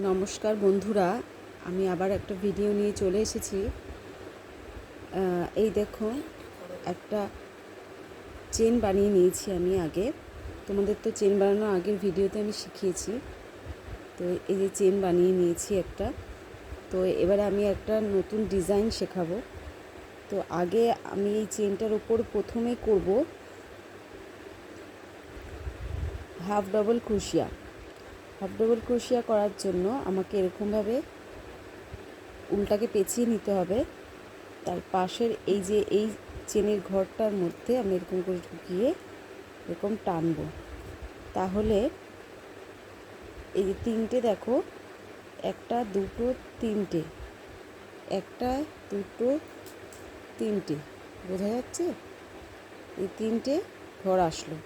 নমস্কার বন্ধুরা, আমি আবার একটা ভিডিও নিয়ে চলে এসেছি। এই দেখো, একটা চেন বানিয়ে নিয়েছি আমি আগে। তোমাদের তো চেন বানানো আগের ভিডিওতে আমি শিখিয়েছি। তো এই যে চেন বানিয়ে নিয়েছি একটা। তো এবারে আমি একটা নতুন ডিজাইন শেখাবো। তো আগে আমি এই চেনটার ওপর প্রথমে করব হাফ ডবল ক্রোশিয়া। হাফ ডবল ক্রোশিয়া করার জন্য আমাকে এরকমভাবে উল্টাকে পেঁচিয়ে নিতে হবে। তার পাশের এই চেনের ঘরটার মধ্যে আমি এরকম করে ঢুকিয়ে এরকম টানবো। তাহলে এই যে তিনটে দেখো, একটা দুটো তিনটে, একটা দুটো তিনটে, বোঝা যাচ্ছে? এই তিনটে ঘর আসলো।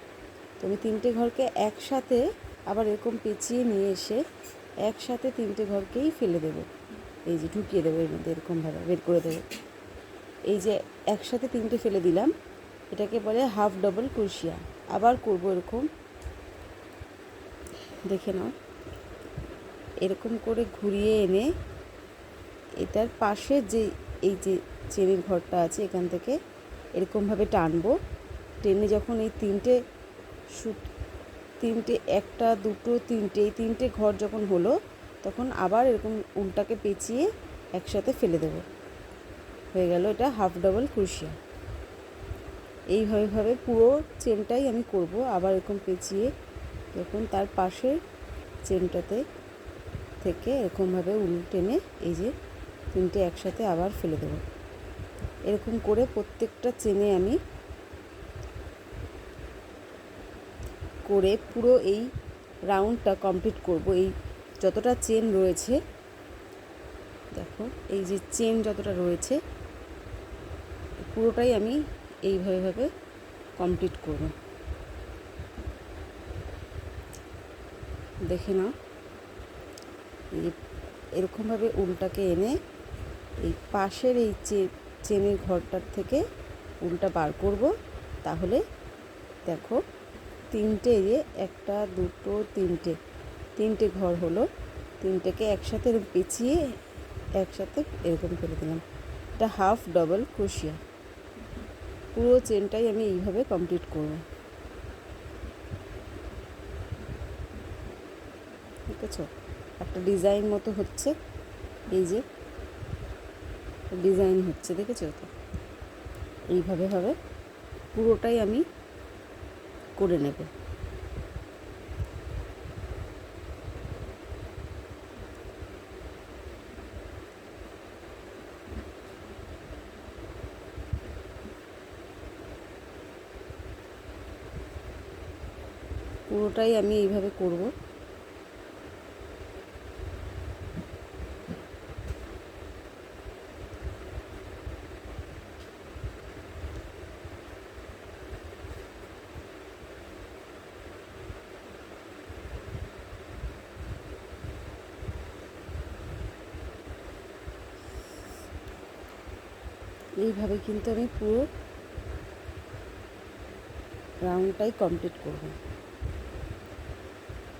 তো আমি তিনটে ঘরকে একসাথে আবার এরকম পেঁচিয়ে নিয়ে এসে একসাথে তিনটে ঘরকেই ফেলে দেবো। এই যে ঢুকিয়ে দেবো এর মধ্যে, এরকমভাবে বের করে দেবো। এই যে একসাথে তিনটে ফেলে দিলাম, এটাকে বলে হাফ ডবল ক্রোশিয়া। আবার করব এরকম, দেখে নাও। এরকম করে ঘুরিয়ে এনে এটার পাশে এই যে চেনের ঘরটা আছে, এখান থেকে এরকমভাবে টানবো। টেনে যখন এই তিনটে একটা দুটো তিনটে, এই তিনটে ঘর যখন হলো, তখন আবার এরকম উল্টাকে পেঁচিয়ে একসাথে ফেলে দেবো। হয়ে গেল এটা হাফ ডবল ক্রোশিয়া। এইভাবে পুরো চেনটাই আমি করব। আবার এরকম পেঁচিয়ে যখন তার পাশে চেনটাতে থেকে এরকমভাবে টেনে এই যে তিনটে একসাথে আবার ফেলে দেবো। এরকম করে প্রত্যেকটা চেনে আমি করে পুরো এই রাউন্ডটা কমপ্লিট করব। এই যতটা চেন রয়েছে, দেখো এই যে চেন যতটা রয়েছে পুরোটাই আমি এইভাবে কমপ্লিট করব। দেখে নাও, এই এরকমভাবে উল্টাকে এনে এই পাশের এই চেনের ঘরটার থেকে উল্টা বার করব। তাহলে দেখো তিনটে, একটা দুটো তিনটে ঘর হলো। তিনটেকে একসাথে পেঁচিয়ে একসাথে এরকম ফেলে দিলাম। এটা হাফ ডবল ক্রোশিয়া। পুরো চেনটাই আমি এইভাবে কমপ্লিট করব। ঠিক আছে, একটা ডিজাইন মতো হচ্ছে। এই যে ডিজাইন হচ্ছে, দেখেছো তো? এইভাবে পুরোটাই আমি করে নেব। পুরোটাই আমি এইভাবে করব। এইভাবে কিন্তু আমি পুরো রাউন্ডটাই কমপ্লিট করব।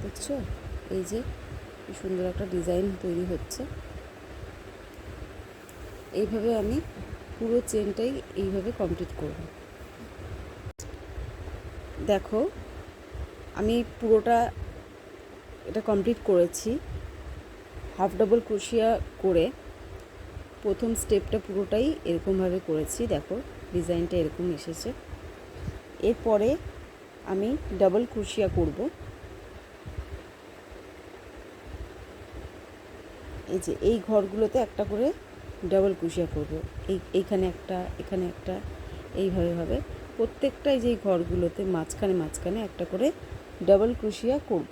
দেখছো, এই যে কি সুন্দর একটা ডিজাইন তৈরি হচ্ছে। এইভাবে আমি পুরো চেনটাই এইভাবে কমপ্লিট করব। দেখো, আমি পুরোটা এটা কমপ্লিট করেছি। হাফ ডাবল ক্রোশিয়া করে প্রথম স্টেপটা পুরোটাই এরকমভাবে করেছি। দেখো ডিজাইনটা এরকম এসেছে। এরপরে আমি ডাবল ক্রোশিয়া করব। এই যে এই ঘরগুলোতে একটা করে ডাবল ক্রোশিয়া করব। এইখানে একটা, এখানে একটা, এইভাবে প্রত্যেকটা এই যে ঘরগুলোতে মাঝখানে একটা করে ডাবল ক্রোশিয়া করব।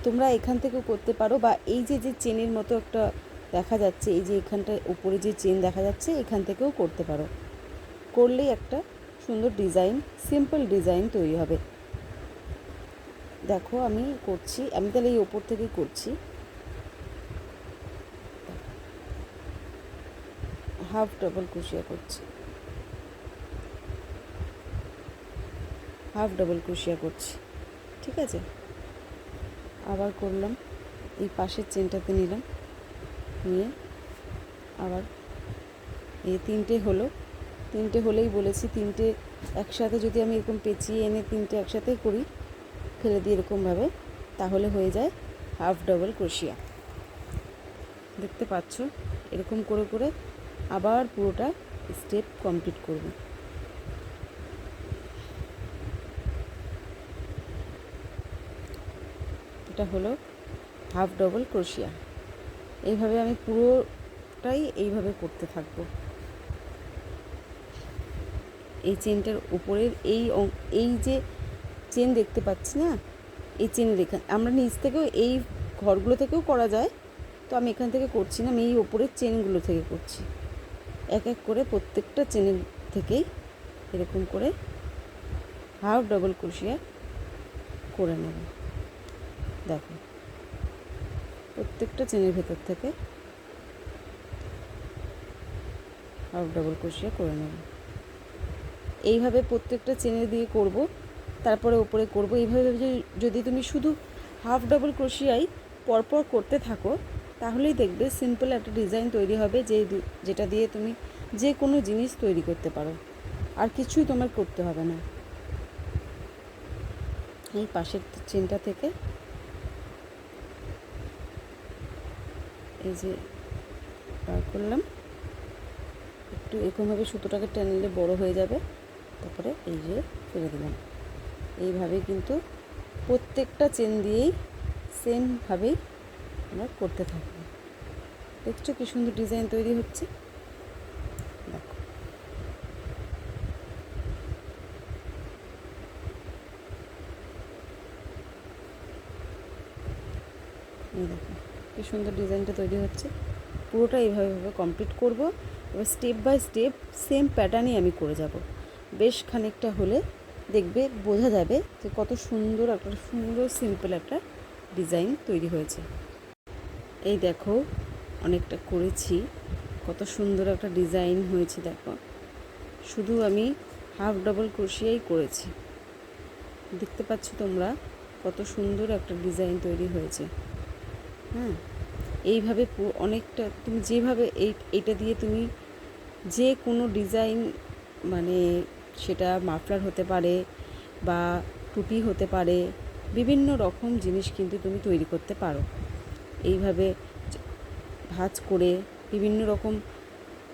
তোমরা এখান থেকেও করতে পারো, বা এই যে চেনের মতো একটা দেখা যাচ্ছে, এই যে এখানটায় উপরে যে চেন দেখা যাচ্ছে, এখান থেকেও করতে পারো। করলেই একটা সুন্দর ডিজাইন, সিম্পল ডিজাইন তৈরি হবে। দেখো আমি করছি, আমি তাহলে এই ওপর থেকেই করছি। হাফ ডাবল ক্রোশিয়া করছি, হাফ ডাবল ক্রোশিয়া করছি। ঠিক আছে, আবার করলাম। এই পাশের চেনটাতে নিলাম, নিয়ে আবার এই তিনটে হলেই বলেছি, তিনটে একসাথে যদি আমি এরকম পেঁচিয়ে এনে তিনটে একসাথে করি, ফেলে দিই এরকমভাবে, তাহলে হয়ে যায় হাফ ডাবল ক্রোশিয়া। দেখতে পাচ্ছ, এরকম করে করে আবার পুরোটা স্টেপ কমপ্লিট করব। এটা হলো হাফ ডাবল ক্রোশিয়া। এইভাবে আমি পুরোটাই এইভাবে করতে থাকবো। এই চেনটার উপরের এই যে চেন দেখতে পাচ্ছি না, এই চেনের আমরা নিচ থেকেও এই ঘরগুলো থেকেও করা যায়, তো আমি এখান থেকে করছি না, আমি এই ওপরের চেনগুলো থেকে করছি। এক এক করে প্রত্যেকটা চেনের থেকেই এরকম করে হাফ ডাবল ক্রোশিয়া করে নেব। দেখো, প্রত্যেকটা চেনের ভেতর থেকে হাফ ডাবল ক্রোশিয়া করে নেব। এইভাবে প্রত্যেকটা চেনের দিয়ে করব, তারপরে উপরে করব। এইভাবে যদি তুমি শুধু হাফ ডাবল ক্রোশিয়াই পরপর করতে থাকো, তাহলেই দেখবে সিম্পল একটা ডিজাইন তৈরি হবে, যেটা দিয়ে তুমি যে কোনো জিনিস তৈরি করতে পারো, আর কিছুই তোমার করতে হবে না। এই পাশের চেনটা থেকে এই যে বার করলাম, একটু এরকমভাবে সুতোটাকে টেনে বড় হয়ে যাবে, তারপরে এই যে ফেলে দিলাম। এইভাবে কিন্তু প্রত্যেকটা চেন দিয়েই সেমভাবেই আমরা করতে থাকবো। দেখছো কি সুন্দর ডিজাইন তৈরি হচ্ছে, দেখো। এই দেখো কি সুন্দর ডিজাইনটা তৈরি হচ্ছে। পুরোটা এইভাবে কমপ্লিট করব। এবার স্টেপ বাই স্টেপ সেম প্যাটার্নই আমি করে যাব। বেশ খানিকটা হলে দেখবে, বোঝা যাবে যে কত সুন্দর সিম্পল একটা ডিজাইন তৈরি হয়েছে। এই দেখো, অনেকটা করেছি, কত সুন্দর একটা ডিজাইন হয়েছে। দেখো, শুধু আমি হাফ ডাবল ক্রোশিয়াই করেছি। দেখতে পাচ্ছ তোমরা কত সুন্দর একটা ডিজাইন তৈরি হয়েছে। হ্যাঁ, এইভাবে অনেকটা তুমি যেভাবে এইটা দিয়ে তুমি যে কোনো ডিজাইন, মানে সেটা মাফলার হতে পারে বা টুপি হতে পারে, বিভিন্ন রকম জিনিস কিন্তু তুমি তৈরি করতে পারো। এইভাবে ভাঁজ করে বিভিন্ন রকম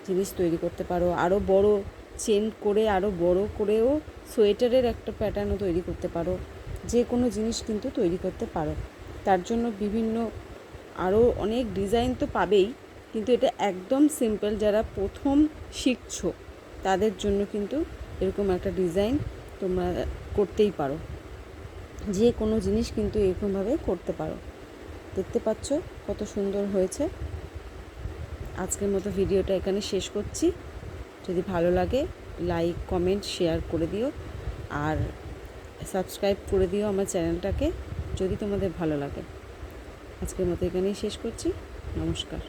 জিনিস তৈরি করতে পারো। আরও বড় চেন করে আরও বড় করেও সোয়েটারের একটা প্যাটার্নও তৈরি করতে পারো। যে কোনো জিনিস কিন্তু তৈরি করতে পারো। তার জন্য বিভিন্ন আরও অনেক ডিজাইন তো পাবেই, কিন্তু এটা একদম সিম্পল। যারা প্রথম শিখছো তাদের জন্য কিন্তু এরকম একটা ডিজাইন তোমরা করতেই পারো। যে কোনো জিনিস কিন্তু এরকমভাবে করতে পারো। দেখতে পাচ্ছ কত সুন্দর হয়েছে। আজকের মতো ভিডিওটা এখানে শেষ করছি। যদি ভালো লাগে লাইক, কমেন্ট, শেয়ার করে দিও, আর সাবস্ক্রাইব করে দিও আমার চ্যানেলটাকে, যদি তোমাদের ভালো লাগে। আজকের মতো এখানেই শেষ করছি। নমস্কার।